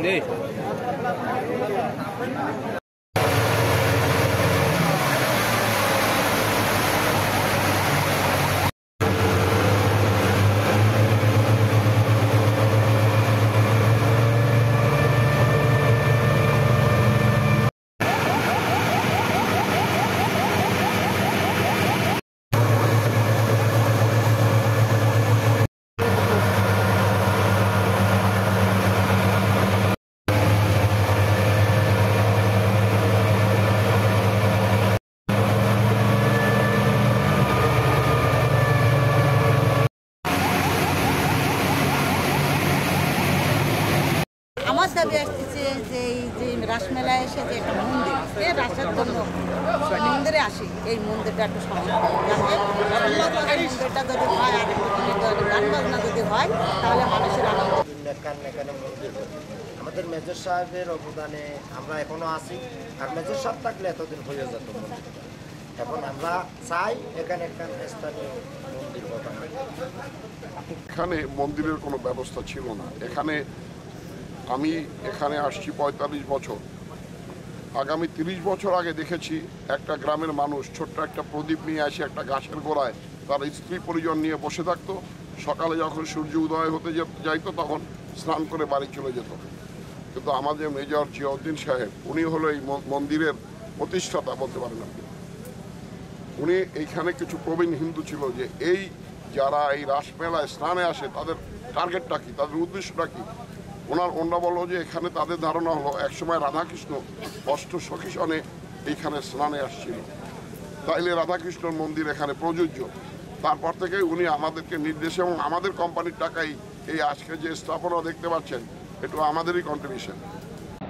রে। আমার দাবি আসতেছে যে এই যে রাসমেলায় এসে যে একটা মন্দির আছে রাসের জন্য মন্দিরে আসি, এই মন্দিরটা একটু সংস্কার মন্দিরটা যদি হয় আর একটু গান বাজনা যদি হয় তাহলে মানুষের আনন্দ। আমাদের মেজর সাহেবের অবদানে আমরা এখনো আছি, আর মেজর সাহেব থাকলে এতদিন হয়ে যেত। এখন আমরা চাই এখানে একটা স্থানীয় মন্দির কথা। এখানে মন্দিরের কোনো ব্যবস্থা ছিল না। আমি এখানে আসছি ৪৫ বছর। আগামী ৩০ বছর আগে দেখেছি একটা গ্রামের মানুষ ছোট্ট একটা প্রদীপ নিয়ে আসে একটা গাছের গোড়ায় তার স্ত্রী পরিজন নিয়ে বসে থাকতো। সকালে যখন সূর্য উদয় হতে যাইতো তখন স্নান করে বাড়ি চলে যেত। কিন্তু আমাদের মেজর জিয়াউদ্দিন সাহেব উনি হলো এই মন্দিরের প্রতিষ্ঠাতা বলতে পারেন আপনি। উনি এইখানে কিছু প্রবীণ হিন্দু ছিল যে এই যারা এই রাসমেলায় স্নানে আসে তাদের টার্গেটটা কী, তাদের উদ্দেশ্যটা কী। ওনারা বললো যে এখানে তাদের ধারণা হলো একসময় রাধাকৃষ্ণ অষ্টসখী সনে এইখানে স্নানে আসছিল, তাইলে রাধাকৃষ্ণর মন্দির এখানে প্রযোজ্য। তারপর থেকে উনি আমাদেরকে নির্দেশ এবং আমাদের কোম্পানির টাকাই এই আজকে যে স্থাপনা দেখতে পাচ্ছেন এটা আমাদেরই কন্ট্রিবিউশন।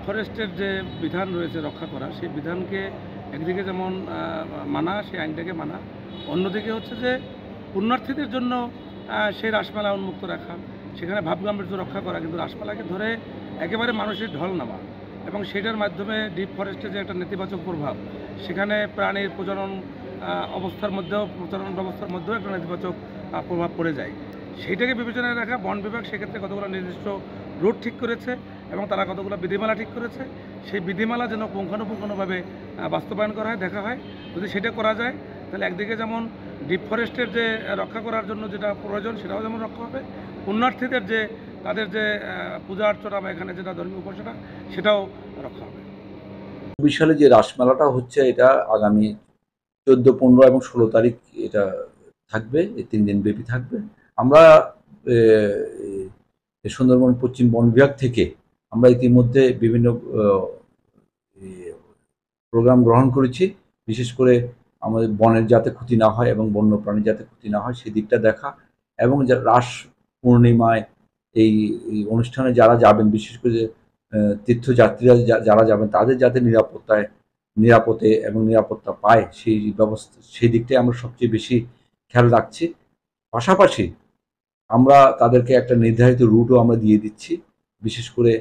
ফরেস্টের যে বিধান রয়েছে রক্ষা করা, সেই বিধানকে একদিকে যেমন মানা, সেই আইনটাকে মানা, অন্যদিকে হচ্ছে যে পুণ্যার্থীদের জন্য সেই রাসমেলা উন্মুক্ত রাখা, সেখানে ভাবগাম্ভীর্য রক্ষা করা, কিন্তু রাসমেলাকে ধরে একেবারে মানুষের ঢল নামা এবং সেটার মাধ্যমে ডিপ ফরেস্টের যে একটা নেতিবাচক প্রভাব, সেখানে প্রাণীর প্রজনন ব্যবস্থার মধ্যেও একটা নেতিবাচক প্রভাব পড়ে যায়। সেইটাকে বিবেচনায় রাখা বন বিভাগ সেক্ষেত্রে কতগুলো নির্দিষ্ট রুট ঠিক করেছে এবং তারা কতগুলো বিধিমালা ঠিক করেছে। সেই বিধিমালা যেন পুঙ্খানুপুঙ্খানুভাবে বাস্তবায়ন করা হয়, দেখা হয়। যদি সেটা করা যায় তাহলে একদিকে যেমন ডিপ ফরেস্টের যে রক্ষা করার জন্য যেটা প্রয়োজন সেটাও যেমন রক্ষা হবে, পুণ্যার্থীদের যে তাদের যে পূজা অর্চনা বা এখানে যেটা ধর্মীয় উপাসনা সেটাও রক্ষা হবে। ২০ সালে যে রাসমেলাটা হচ্ছে এটা আগামী 14, 15 এবং 16 তারিখ এটা থাকবে, এই 3 দিন ব্যাপী থাকবে। আমরা সুন্দরবন পশ্চিম বন বিভাগ থেকে আমরা ইতিমধ্যে বিভিন্ন প্রোগ্রাম গ্রহণ করেছি, বিশেষ করে আমাদের বনের যাতে ক্ষতি না হয় এবং বন্যপ্রাণীর যাতে ক্ষতি না হয় সেদিকটা দেখা, এবং রাস পূর্ণিমায় এই অনুষ্ঠানে যারা যাবেন, বিশেষ করে তীর্থযাত্রীরা যারা যাবেন তাদের যাতে নিরাপদে এবং নিরাপত্তা পায় সেই দিকটাই আমরা সবচেয়ে বেশি খেয়াল রাখছি। পাশাপাশি আমরা তাদেরকে একটা নির্ধারিত রুটও আমরা দিয়ে দিচ্ছি, বিশেষ করে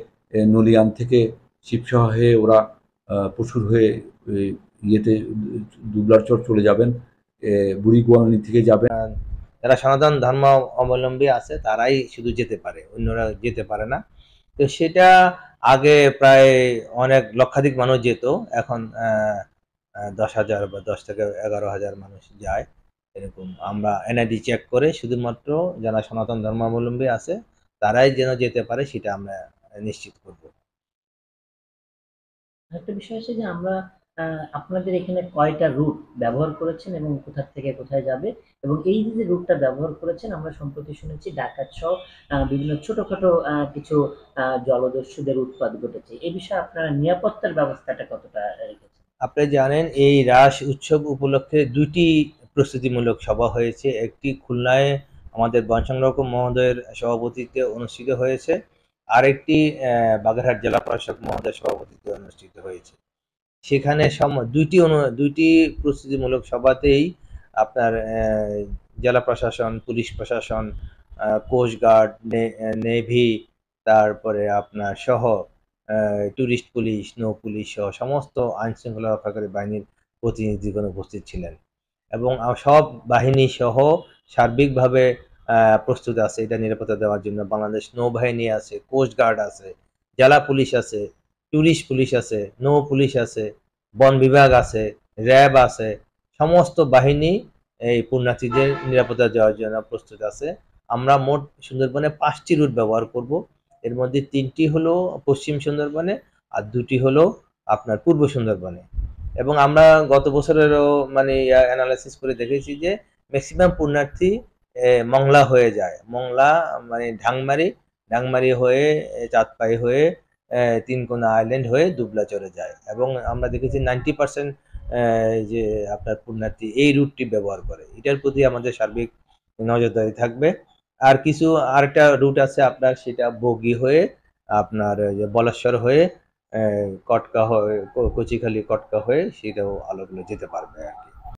নলিয়ান থেকে শিবসহ হয়ে ওরা পশুর হয়ে দুবলারচর চলে যাবেন, বুড়িগোয়ালিনী থেকে যাবেন। যারা সনাতন ধর্ম অবলম্বী আছে তারাই শুধু যেতে পারে, অন্যরা যেতে পারে না। তো সেটা আগে প্রায় অনেক লক্ষাধিক মানুষ যেত, এখন 10,000 বা 10 থেকে 11,000 মানুষ যায়। এরকম আমরা এনআইডি চেক করে শুধুমাত্র যারা সনাতন ধর্মাবলম্বী আছে তারাই যেন যেতে পারে সেটা আমরা নিশ্চিত করব। একটা বিষয় আছে যে আমরা আপনাদের এখানে কয়টা রুট ব্যবহার করেছেন এবং কোথা থেকে কোথায় যাবে, এবং এই যে রুটটা ব্যবহার করেছেন আমরা সম্প্রতি শুনেছি ডাকাত সহ বিভিন্ন ছোটখাটো কিছু জলদস্যুদের উৎপাত ঘটেছে। এই বিষয়ে আপনারা নিরাপত্তার ব্যবস্থাটা কতটা রেখেছেন? আপনি জানেন এই রাস উৎসব উপলক্ষে 2টি প্রস্তুতিমূলক সভা হয়েছে। একটি খুলনায় আমাদের বন সংরক্ষক মহোদয়ের সভাপতিত্বে অনুষ্ঠিত হয়েছে, আরেকটি বাগেরহাট জেলা প্রশাসক মহোদয়ের সভাপতিত্বে অনুষ্ঠিত হয়েছে। সেখানে দুইটি প্রস্তুতিমূলক সভাতেই আপনার জেলা প্রশাসন, পুলিশ প্রশাসন, কোস্টগার্ড, নেভি, তারপরে আপনার সহ টুরিস্ট পুলিশ, নৌ পুলিশ সহ সমস্ত আইন শৃঙ্খলা রক্ষাকারী বাহিনীর প্রতিনিধিগণ উপস্থিত ছিলেন এবং সব বাহিনী সহ সার্বিকভাবে প্রস্তুত আছে এটা নিরাপত্তা দেওয়ার জন্য। বাংলাদেশ নৌবাহিনী আছে, কোস্টগার্ড আছে, জেলা পুলিশ আছে, টুরিস্ট পুলিশ আছে, নৌ পুলিশ আছে, বন বিভাগ আছে, র্যাব আছে, সমস্ত বাহিনী এই পুণ্যার্থীদের নিরাপত্তা দেওয়ার জন্য প্রস্তুত আছে। আমরা মোট সুন্দরবনে 5টি রুট ব্যবহার করব। এর মধ্যে 3টি হলো পশ্চিম সুন্দরবনে আর 2টি হলো আপনার পূর্ব সুন্দরবনে। এবং আমরা গত বছরেরও মানে অ্যানালাইসিস করে দেখেছি যে ম্যাক্সিমাম পুণ্যার্থী মংলা হয়ে যায়, মংলা মানে ঢাংমারি হয়ে চাঁদপাই হয়ে তিনকোনা আইল্যান্ড হয়ে দুবলা চলে যায়। এবং আমরা দেখেছি 90% যে আপনার পুণ্যার্থী এই রুটটি ব্যবহার করে। এটার প্রতি আমাদের সার্বিক নজরদারি থাকবে। আর কিছু আরেকটা রুট আছে আপনার, সেটা বগি হয়ে আপনার বলেশ্বর হয়ে কটকা হয়ে কচিখালি কটকা হয়ে সেটাও আলোগুলো যেতে পারবে আর কি।